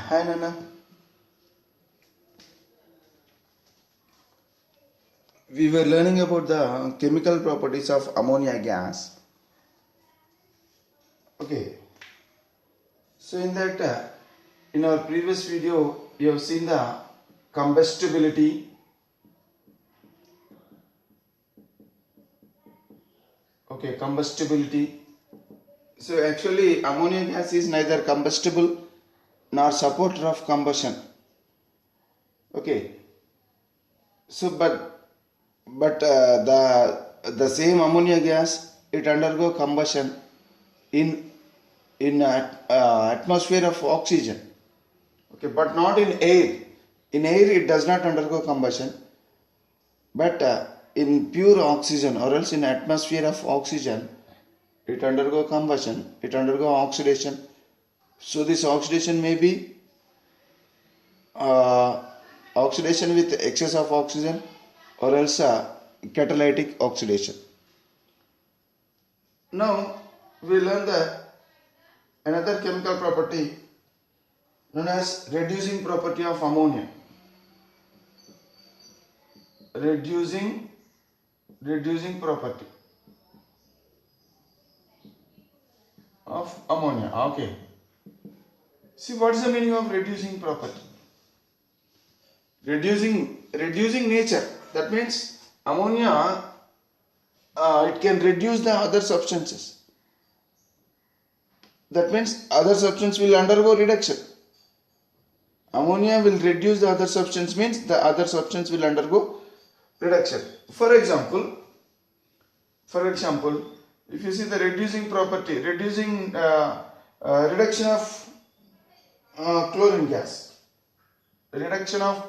Hi Nana. We were learning about the chemical properties of ammonia gas. Okay. So in that, in our previous video, you have seen the combustibility, combustibility. So actually ammonia gas is neither combustible nor supporter of combustion. Okay. So but the same ammonia gas, it undergo combustion in atmosphere of oxygen. Okay, but not in air. In air it does not undergo combustion, but in pure oxygen or else in atmosphere of oxygen it undergo combustion, it undergo oxidation. So this oxidation may be oxidation with excess of oxygen or else catalytic oxidation. Now we learn the another chemical property known as reducing property of ammonia. Reducing property of ammonia. Okay. See, what is the meaning of reducing property? Reducing nature. That means ammonia it can reduce the other substances. That means other substance will undergo reduction. Ammonia will reduce the other substance, means the other substance will undergo reduction. For example, if you see the reducing property, reduction of chlorine gas, reduction of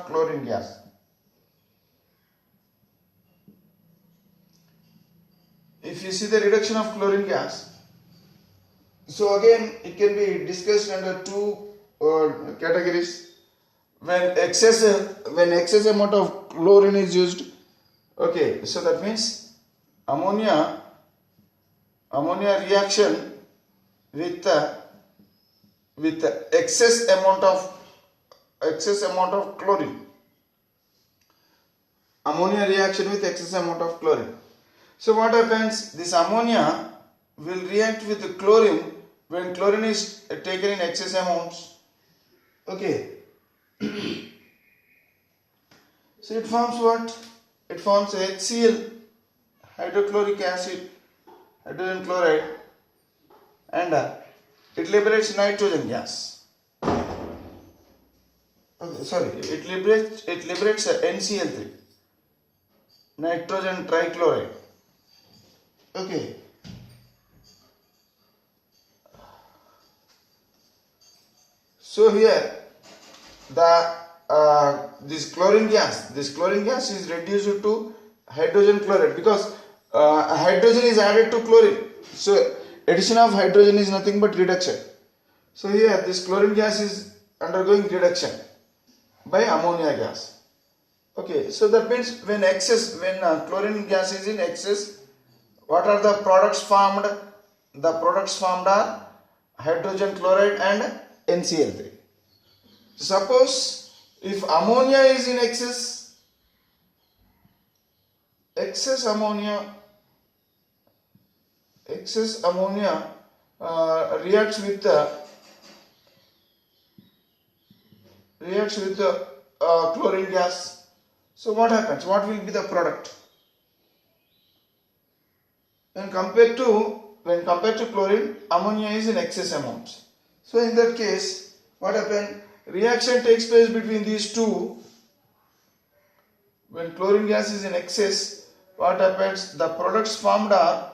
chlorine gas. If you see the reduction of chlorine gas, so again it can be discussed under two categories. When excess amount of chlorine is used, okay, so that means ammonia reaction with excess amount of chlorine. Ammonia reaction with excess amount of chlorine. So what happens? This ammonia will react with the chlorine when chlorine is taken in excess amounts. Okay. So it forms what? It forms HCl, hydrochloric acid, hydrogen chloride, and it liberates nitrogen gas. Okay, sorry, it liberates NCl3, nitrogen trichloride. Okay. So here this chlorine gas is reduced to hydrogen chloride because hydrogen is added to chlorine. So addition of hydrogen is nothing but reduction. So here this chlorine gas is undergoing reduction by ammonia gas. Okay, so that means when chlorine gas is in excess, what are the products formed? The products formed are hydrogen chloride and NCl3. Suppose if ammonia is in excess ammonia reacts with the chlorine gas. So what happens? What will be the product? When compared to chlorine, ammonia is in excess amounts. So in that case, what happens? Reaction takes place between these two. When chlorine gas is in excess, what happens? The products formed are,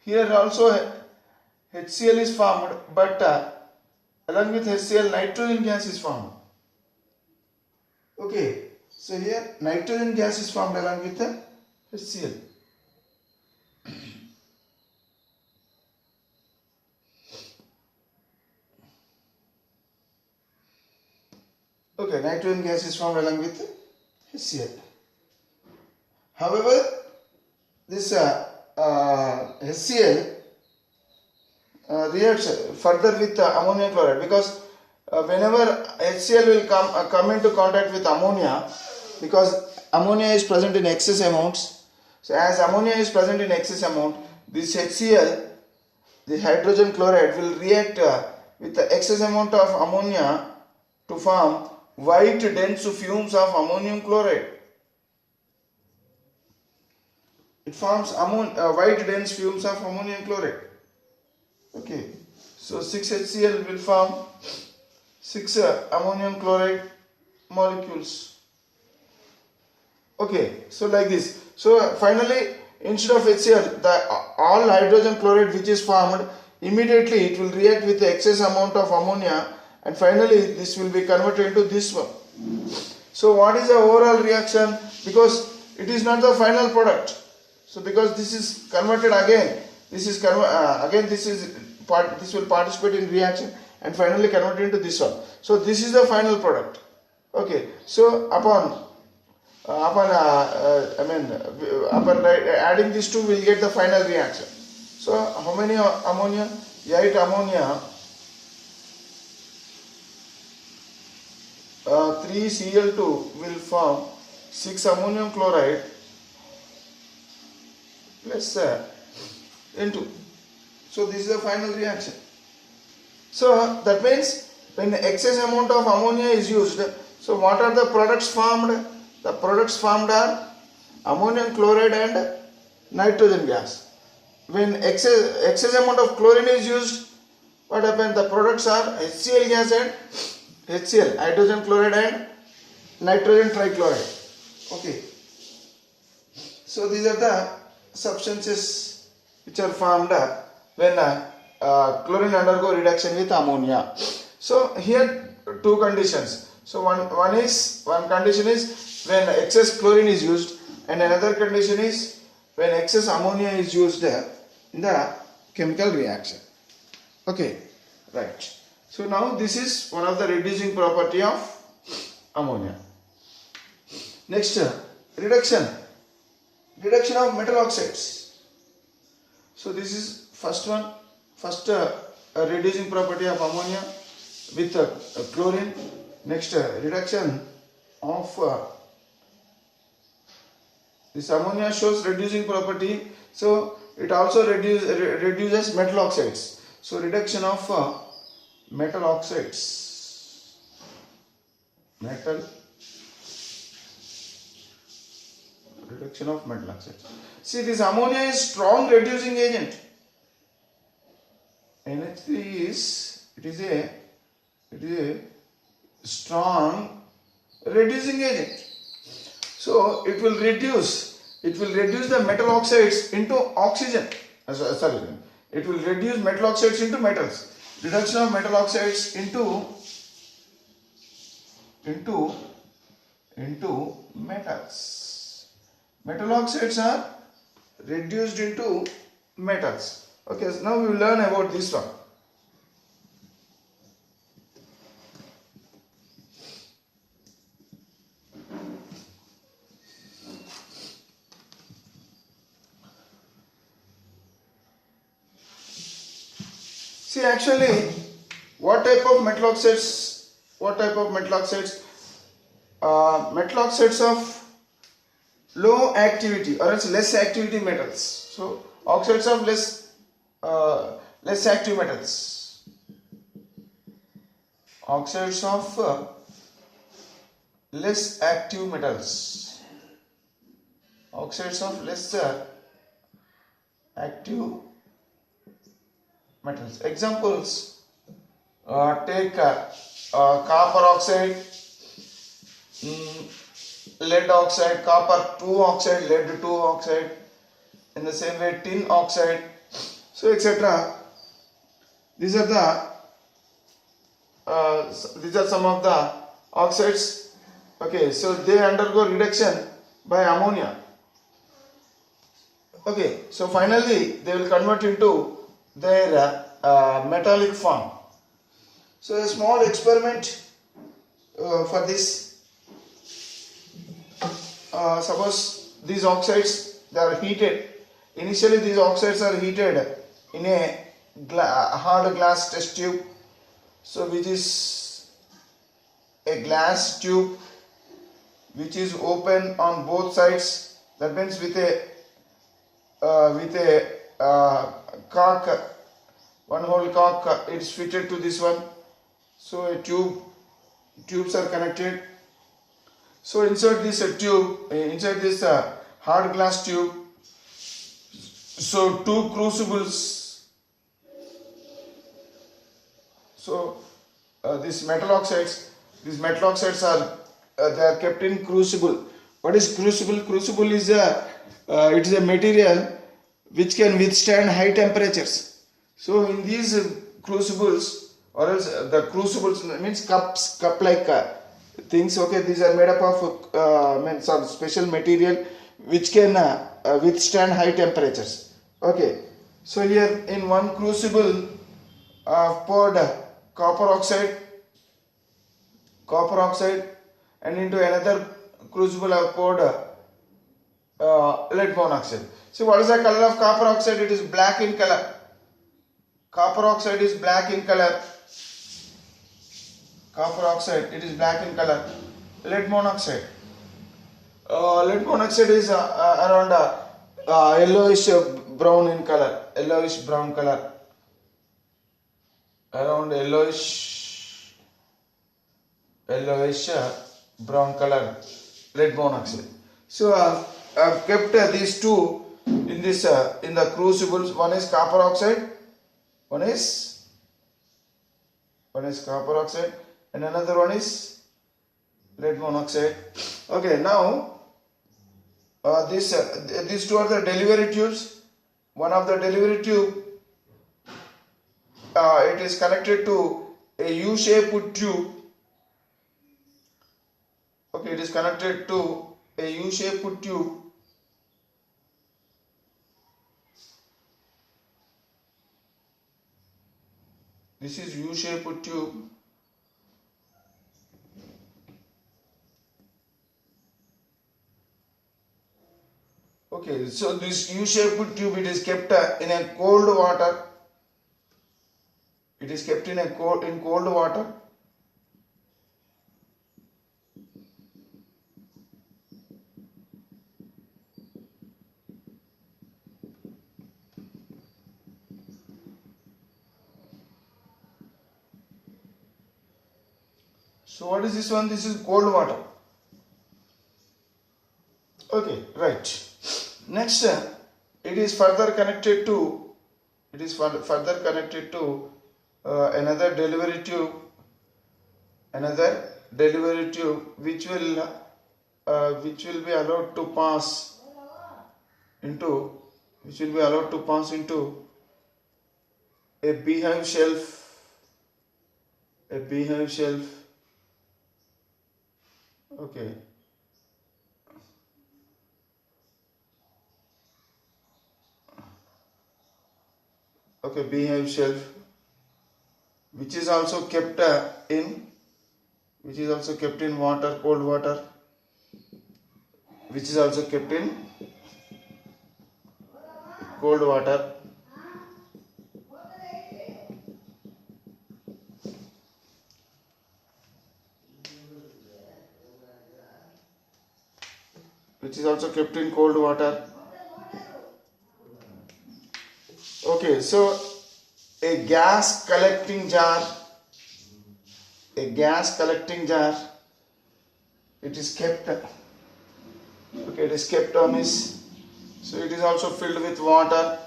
here also HCl is formed, but along with HCl, nitrogen gas is formed. Okay, so here nitrogen gas is formed along with the HCl. Okay, nitrogen gas is formed along with HCl. However, this HCl reacts further with ammonium chloride, because whenever HCl will come into contact with ammonia, because ammonia is present in excess amounts. So as ammonia is present in excess amount, this HCl, the hydrogen chloride, will react with the excess amount of ammonia to form white dense fumes of ammonium chloride. It forms white dense fumes of ammonium chloride. Okay, so 6HCl will form 6 ammonium chloride molecules. Okay, so like this. So finally, instead of HCl, all hydrogen chloride which is formed, immediately it will react with the excess amount of ammonia, and finally this will be converted into this one. So what is the overall reaction? Because it is not the final product. So because this is converted again, this is this will participate in reaction and finally convert into this one. So this is the final product. Okay. So upon adding these two, we will get the final reaction. So how many ammonia? 8 ammonia, 3Cl2 will form 6 ammonium chloride plus N2. So this is the final reaction. So that means when excess amount of ammonia is used, so what are the products formed? The products formed are ammonium chloride and nitrogen gas. When excess amount of chlorine is used, what happens? The products are HCl gas and HCl, hydrogen chloride and nitrogen trichloride. Okay. So these are the substances which are formed when chlorine undergo reduction with ammonia. So here two conditions. So one condition is when excess chlorine is used, and another condition is when excess ammonia is used in the chemical reaction. Okay, right. So now this is one of the reducing property of ammonia. Next, reduction of metal oxides. So this is first reducing property of ammonia with chlorine. Next, reduction of this ammonia shows reducing property, so it also reduces metal oxides. So reduction of metal oxides. Reduction of metal oxides. See, this ammonia is strong reducing agent. NH3 is a strong reducing agent. So it will reduce the metal oxides into oxygen. It will reduce metal oxides into metals. Reduction of metal oxides into metals. Metal oxides are reduced into metals. Okay, so now we will learn about this one. See, actually, what type of metal oxides? Metal oxides of low activity or else less activity metals. So oxides of less active metals. Oxides of less active metals. Oxides of less active metals. Examples, take copper oxide, lead oxide, copper 2 oxide, lead 2 oxide, in the same way tin oxide, so etc. These are some of the oxides. Okay, so they undergo reduction by ammonia. Okay, so finally they will convert into their metallic form. So a small experiment for this. Suppose these oxides, they are heated. Initially these oxides are heated in a hard glass test tube, so which is a glass tube which is open on both sides, that means with a cork, one whole cork it's fitted to this one, so a tubes are connected. So insert this tube, inside this hard glass tube, so two crucibles, so these metal oxides are they are kept in crucible. What is crucible? Crucible is it is a material which can withstand high temperatures. So in these crucibles, or else the crucibles means cup like things. Okay, these are made up of some special material which can withstand high temperatures. Okay, so here in one crucible poured copper oxide, and into another crucible I have poured lead monoxide. See, what is the color of copper oxide? It is black in color. Copper oxide is black in color. Copper oxide, it is black in color. Lead monoxide is around yellowish brown in color. Yellowish brown color. Around yellowish brown color. Lead monoxide. So I've kept these two in this in the crucibles. One is copper oxide. One is copper oxide, and another one is lead monoxide. Okay, now these two are the delivery tubes. One of the delivery tube, it is connected to a U-shaped tube. Okay, it is connected to a U-shaped tube. This is U-shaped tube. Okay, so this U-shaped tube, it is kept in a cold water. It is kept in cold water. So what is this one? This is cold water. Okay, right. Next, it is further connected to another delivery tube, which will be allowed to pass into a beehive shelf. Okay. Okay, beehive shelf, which is also kept in water, cold water, which is also kept in cold water. Which is also kept in cold water. Okay, so a gas collecting jar, it is kept. Okay, it is kept on this. So it is also filled with water.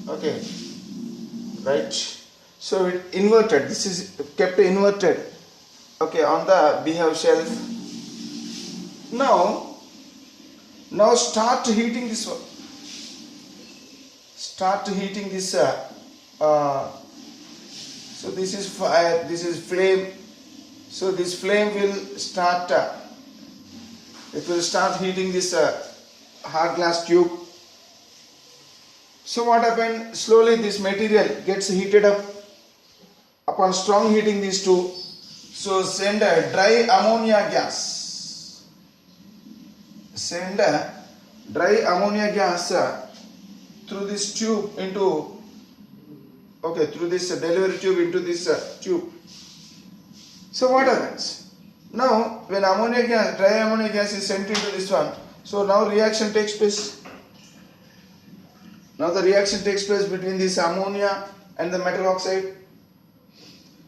Okay, right. So it inverted. This is kept inverted. Okay, on the beehive shelf. Now start heating this one. So this is fire, this is flame. So this flame will start. It will start heating this hard glass tube. So what happened? Slowly this material gets heated up. Upon strong heating these two, so send a dry ammonia gas. dry ammonia gas through this tube into, okay, through this delivery tube into this tube. So what happens? Now when ammonia gas, dry ammonia gas is sent into this one, so now reaction takes place. Now the reaction takes place between this ammonia and the metal oxide.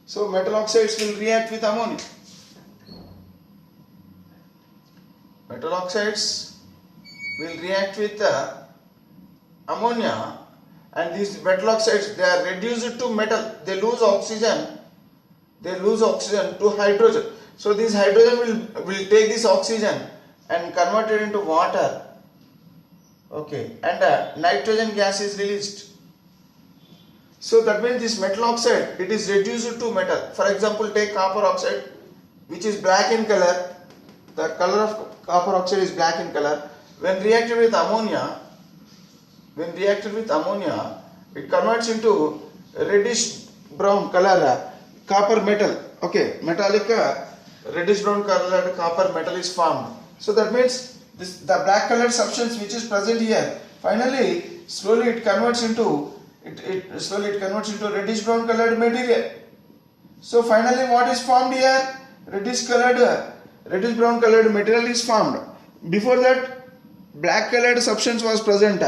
So metal oxides will react with ammonia. Metal oxides will react with ammonia, and these metal oxides, they are reduced to metal. They lose oxygen to hydrogen. So this hydrogen will take this oxygen and convert it into water. Okay, and nitrogen gas is released. So that means this metal oxide, it is reduced to metal. For example, take copper oxide, which is black in color. The color of copper oxide is black in color. When reacted with ammonia, it converts into reddish brown color copper metal. Okay, metallic reddish brown colored copper metal is formed. So that means the black colored substance which is present here, finally slowly it converts into reddish brown colored material. So finally what is formed here? Reddish brown colored material is formed. Before that, black colored substance was present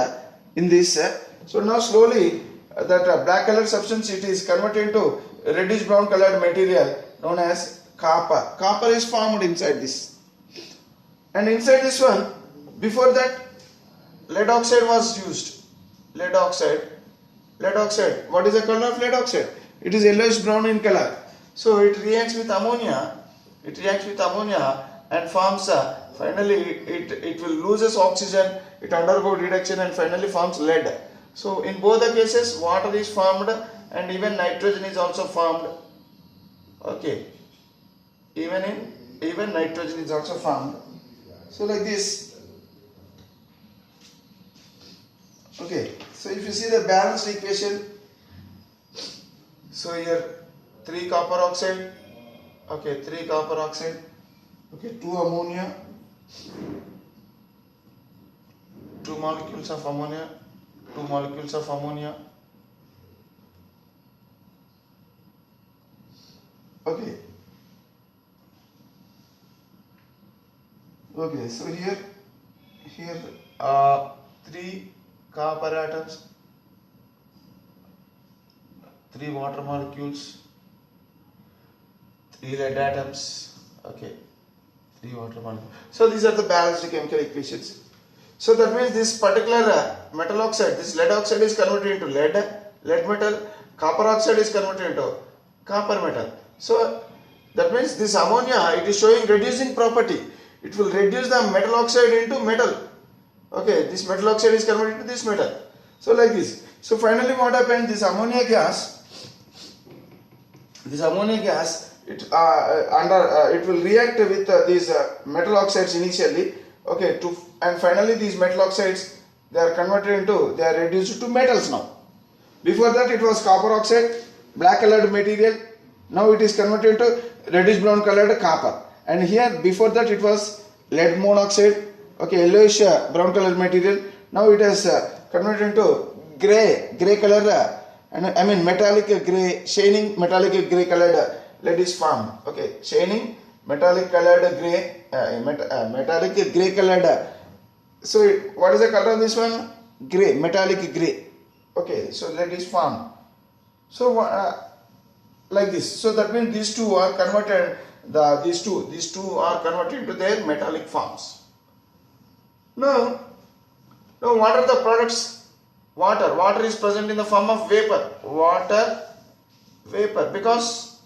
in this. So now slowly that black colored substance, it is converted into reddish brown colored material known as copper. Copper is formed inside this. And inside this one, before that, lead oxide was used. Lead oxide. What is the color of lead oxide? It is yellowish brown in color. So it reacts with ammonia. And forms, finally it will loses oxygen, it undergoes reduction and finally forms lead. So in both the cases, water is formed and even nitrogen is also formed. Okay, even nitrogen is also formed. So like this. Okay, so if you see the balanced equation, so here 3 copper oxide, okay, 3 copper oxide, okay, 2 ammonia, 2 molecules of ammonia, 2 molecules of ammonia. Okay. Okay, so here 3 copper atoms, 3 water molecules, 3 lead atoms. Okay, 3 water molecules. So these are the balanced chemical equations. So that means this particular metal oxide, this lead oxide is converted into lead metal, copper oxide is converted into copper metal. So that means this ammonia, it is showing reducing property. It will reduce the metal oxide into metal. Okay, this metal oxide is converted to this metal. So like this. So finally what happened? This ammonia gas, it will react with these metal oxides initially. Okay, and finally these metal oxides, they are reduced to metals now. Before that it was copper oxide, black colored material. Now it is converted to reddish brown colored copper. And here before that it was lead monoxide, okay, yellowish brown colored material. Now it has converted into gray color, and metallic gray, shining metallic gray colored lead is formed. Okay, shining metallic colored gray, metallic gray colored. So what is the color of this one? Gray, metallic gray. Okay, so lead is formed. So like this. So that means these two are converted. These two are converted into their metallic forms. Now what are the products? Water is present in the form of vapor. Vapor, because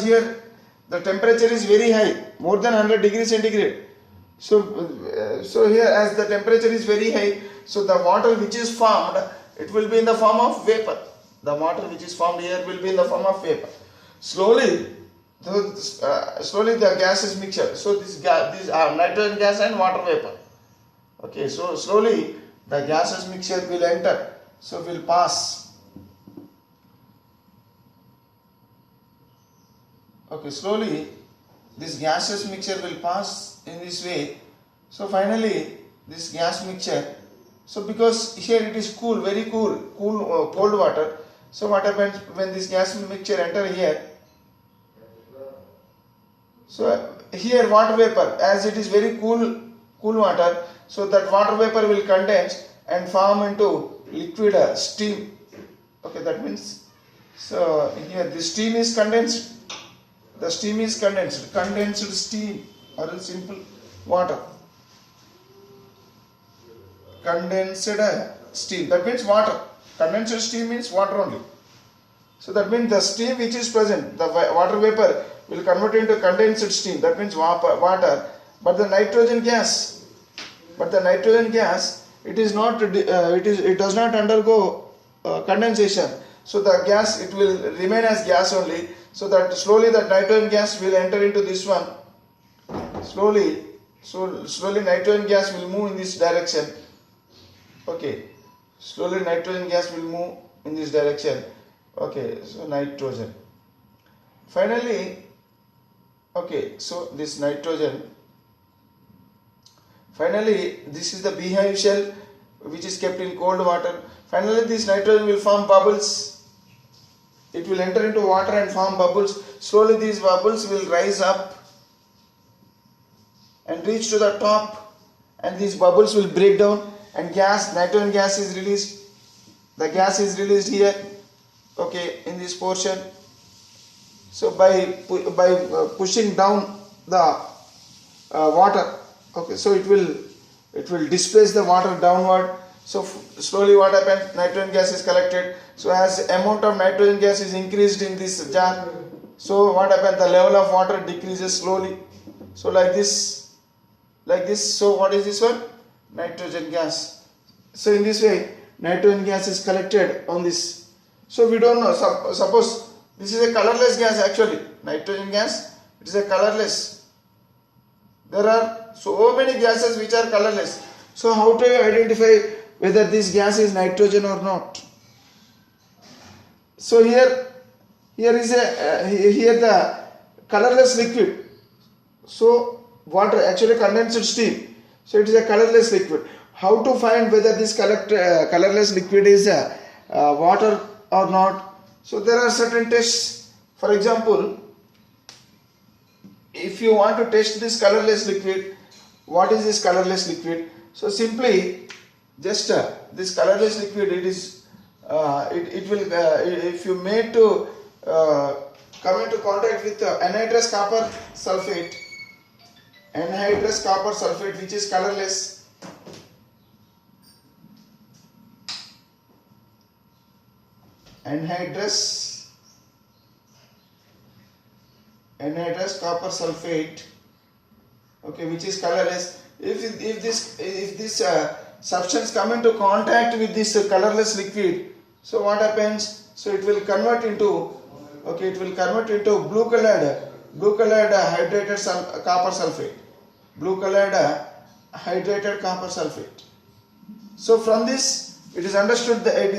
here the temperature is very high, more than 100 degrees centigrade. So here as the temperature is very high, so the water which is formed, it will be in the form of vapor. The water which is formed here will be in the form of vapor. Slowly the gases mixture. So these are nitrogen gas and water vapor. Okay, so slowly the gases mixture will enter. So will pass. Okay, slowly this gaseous mixture will pass in this way. So finally this gas mixture. So because here it is cool, very cool, cold water. So what happens when this gas mixture enter here? So here water vapor, as it is very cool water, so that water vapor will condense and form into liquid steam. Okay, that means, so here the steam is condensed. The steam is condensed steam, or else simple water. Condensed steam, that means water. Condensed steam means water only. So that means the steam which is present, the water vapor will convert into condensed steam, that means water. But the nitrogen gas, it is not, it does not undergo condensation. So the gas, it will remain as gas only. So that slowly that nitrogen gas will enter into this one. Slowly nitrogen gas will move in this direction. Okay, slowly nitrogen gas will move in this direction. Okay, so nitrogen. Finally, okay, so this nitrogen. Finally, this is the beehive shell which is kept in cold water. Finally, this nitrogen will form bubbles. It will enter into water and form bubbles. Slowly these bubbles will rise up and reach to the top, and these bubbles will break down and nitrogen gas is released. The gas is released here, okay, in this portion. So by pushing down the water, okay, so it will displace the water downward. So slowly what happens, nitrogen gas is collected. So as amount of nitrogen gas is increased in this jar, so what happens, the level of water decreases slowly. So like this. So what is this one? Nitrogen gas. So in this way nitrogen gas is collected on this. So we don't know, suppose this is a colorless gas. Actually nitrogen gas, it is a colorless. There are so many gases which are colorless. So how to identify whether this gas is nitrogen or not? So here is here the colorless liquid. So water, actually condensed steam. So it is a colorless liquid. How to find whether this colorless liquid is water or not? So there are certain tests. For example, if you want to test this colorless liquid, what is this colorless liquid? So simply just this colorless liquid, it is it will if you made to come into contact with anhydrous copper sulfate, which is colorless. Anhydrous copper sulfate, okay, which is colorless. If this substance come into contact with this colorless liquid, so what happens? So it will convert into, okay, it will convert into blue colored hydrated copper sulfate. Blue colored hydrated copper sulfate. So from this it is understood that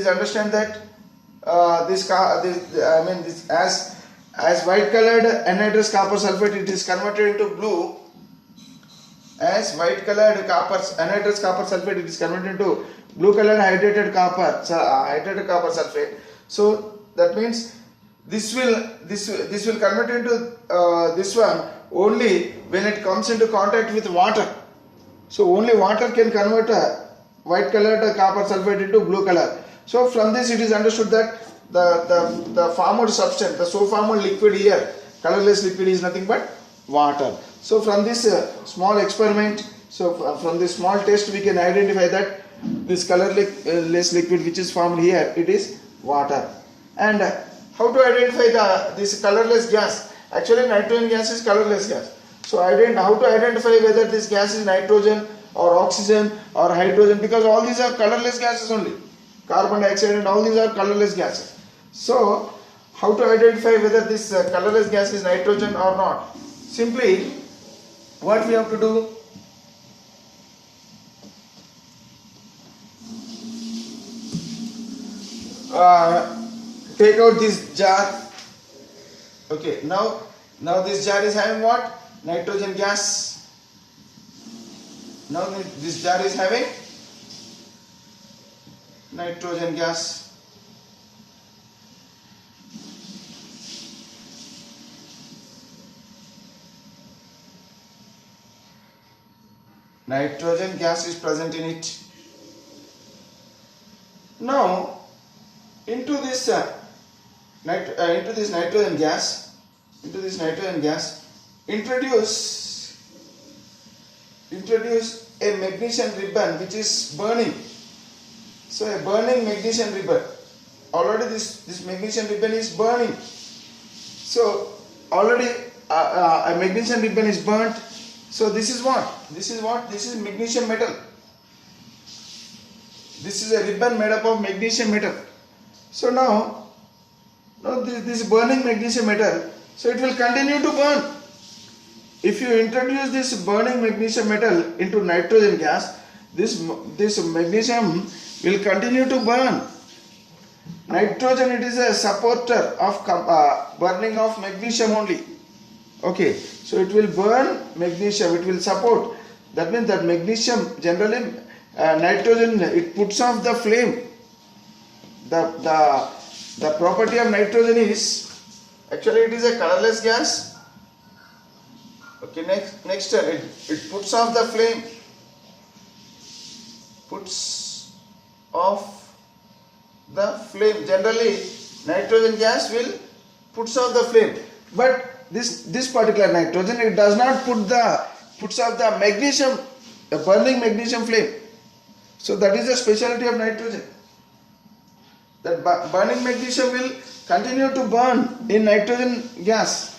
this as white colored anhydrous copper sulfate, it is converted into blue. As white colored anhydrous copper sulfate, it is converted into blue colored hydrated copper sulfate. So that means this will convert into this one only when it comes into contact with water. So only water can convert a white colored copper sulfate into blue color. So from this it is understood that the formed substance, the so formed liquid here, colorless liquid, is nothing but water. So from this small experiment, so from this small test, we can identify that this colorless liquid which is formed here, it is water. And how to identify this colorless gas? Actually nitrogen gas is colorless gas. So how to identify whether this gas is nitrogen or oxygen or hydrogen, because all these are colorless gases only. Carbon dioxide and all these are colorless gases. So how to identify whether this colorless gas is nitrogen or not? Simply what we have to do, take out this jar. Okay, now this jar is having what? Nitrogen gas. Now this jar is having nitrogen gas. Nitrogen gas is present in it. Now into this nitrogen gas, introduce a magnesium ribbon which is burning. So a burning magnesium ribbon. Already this magnesium ribbon is burning. So already a magnesium ribbon is burnt. So this is what? This is magnesium metal. This is a ribbon made up of magnesium metal. So now this burning magnesium metal, so it will continue to burn. If you introduce this burning magnesium metal into nitrogen gas, this magnesium will continue to burn. Nitrogen, it is a supporter of burning of magnesium only. Okay, so it will burn magnesium, it will support. That means that magnesium, generally nitrogen, it puts off the flame. The property of nitrogen is, actually it is a colorless gas. Okay, next it puts off the flame. Puts off the flame. Generally nitrogen gas will puts off the flame. But this particular nitrogen, it does not puts off the magnesium, the burning magnesium flame. So that is the specialty of nitrogen. That burning magnesium will continue to burn in nitrogen gas,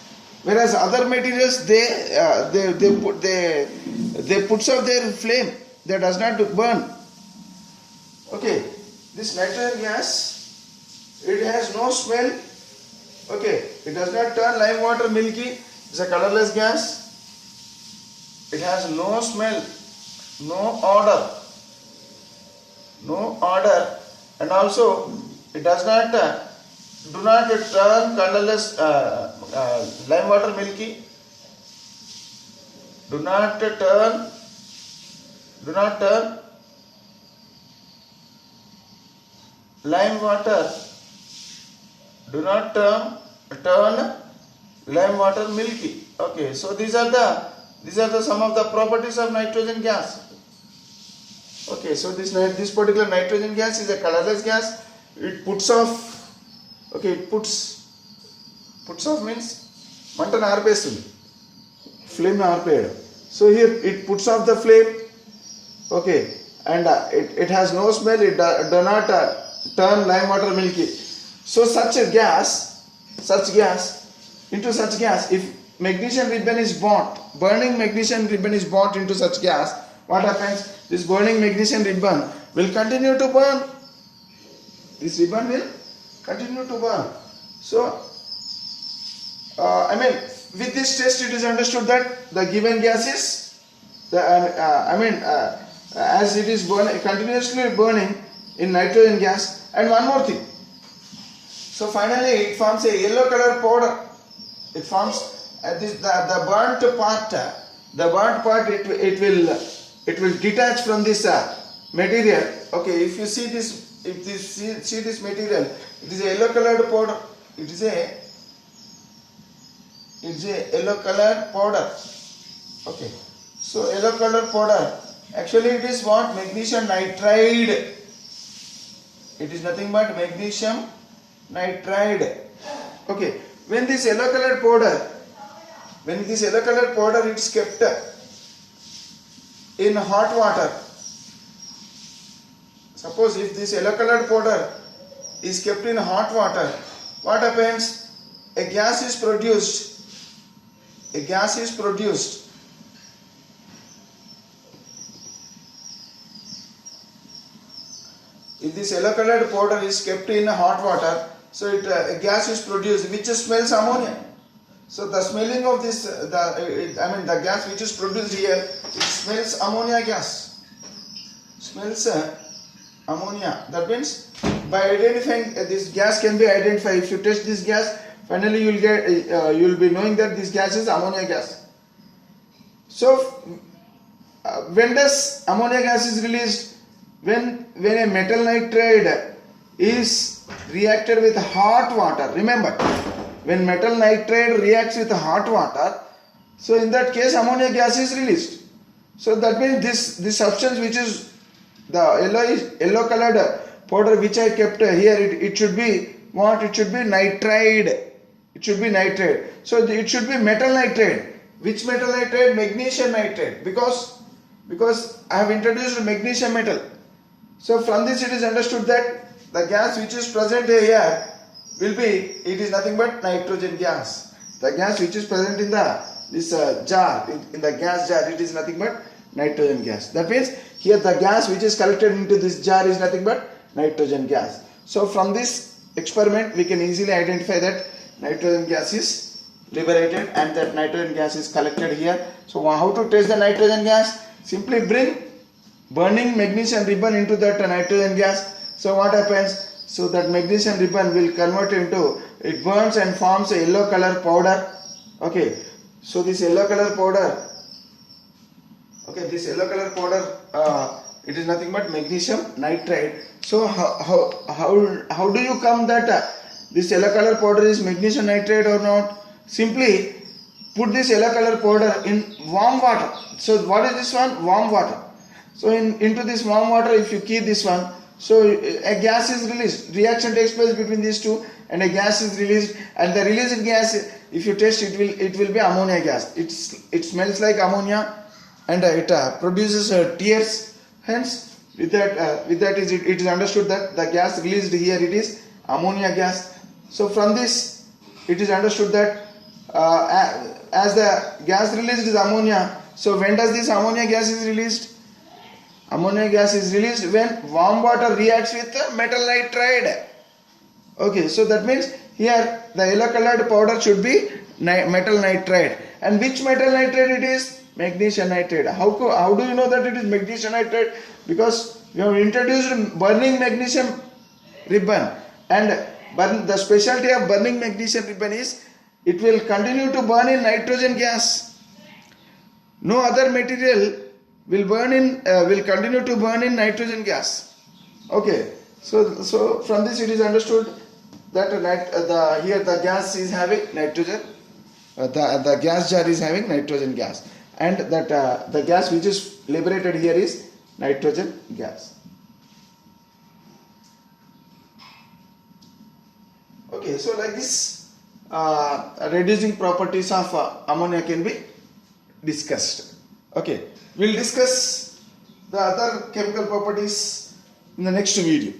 whereas other materials they puts off their flame. They does not burn. Okay, this nitrogen gas, it has no smell. Okay, it does not turn lime water milky. It's a colorless gas. It has no smell, no odor, and also it does not turn colorless lime water milky. Do not turn lime water. Do not turn lime water milky. Okay, so these are the some of the properties of nitrogen gas. Okay, so this particular nitrogen gas is a colorless gas. It puts off. Okay, it puts off means mantan arpestundi, flame arpeyadu. So here it puts off the flame. Okay, and it has no smell. It do not turn lime water milky. So into such gas, if magnesium ribbon is burnt, burning magnesium ribbon is burnt into such gas, what happens? This burning magnesium ribbon will continue to burn. This ribbon will continue to burn. So, with this test it is understood that the given gas is, as it is continuously burning in nitrogen gas. And one more thing. So finally it forms a yellow color powder. It forms the burnt part. It will detach from this material. Okay, if you see this material, it is a yellow colored powder. It is a yellow colored powder. Okay, so yellow colored powder, actually it is what? Magnesium nitride. It is nothing but magnesium nitride. Okay, when this yellow colored powder is kept in hot water. Suppose if this yellow colored powder is kept in hot water, what happens? A gas is produced. If this yellow colored powder is kept in hot water, so a gas is produced which smells ammonia. So the smelling of this, the gas which is produced here, it smells ammonia gas. Smells ammonia. That means by identifying this gas can be identified. If you test this gas, finally you will be knowing that this gas is ammonia gas. So when does ammonia gas is released? When a metal nitride is reacted with hot water. Remember, when metal nitride reacts with hot water, so in that case ammonia gas is released. So that means this substance which is the yellow colored powder which I kept here, it should be what? It should be nitride. It should be nitride. So it should be metal nitride. Which metal nitride? Magnesium nitride. Because I have introduced magnesium metal. So from this it is understood that the gas which is present here it is nothing but nitrogen gas. The gas which is present in this jar, in the gas jar, it is nothing but nitrogen gas. That means here the gas which is collected into this jar is nothing but nitrogen gas. So from this experiment we can easily identify that nitrogen gas is liberated and that nitrogen gas is collected here. So how to test the nitrogen gas? Simply bring burning magnesium ribbon into that nitrogen gas. So what happens? So that magnesium ribbon will convert into, it burns and forms a yellow color powder. Okay, so this yellow color powder, it is nothing but magnesium nitride. So how do you come that this yellow color powder is magnesium nitride or not? Simply put this yellow color powder in warm water. So what is this one? Warm water. So into this warm water, if you keep this one, so a gas is released. Reaction takes place between these two, and a gas is released. And the released gas, if you test, it will be ammonia gas. It smells like ammonia, and it produces tears. Hence, with that it is understood that the gas released here, it is ammonia gas. So from this, it is understood that as the gas released is ammonia. So when does this ammonia gas is released? Ammonia gas is released when warm water reacts with metal nitride. Okay, so that means here the yellow colored powder should be metal nitride. And which metal nitride it is? Magnesium nitride. How do you know that it is magnesium nitride? Because we have introduced burning magnesium ribbon, and the specialty of burning magnesium ribbon is it will continue to burn in nitrogen gas. No other material will continue to burn in nitrogen gas. Okay, so from this it is understood that here the gas is having nitrogen. The gas jar is having nitrogen gas, and that the gas which is liberated here is nitrogen gas. Okay, so like this, reducing properties of ammonia can be discussed. Okay, we'll discuss the other chemical properties in the next video.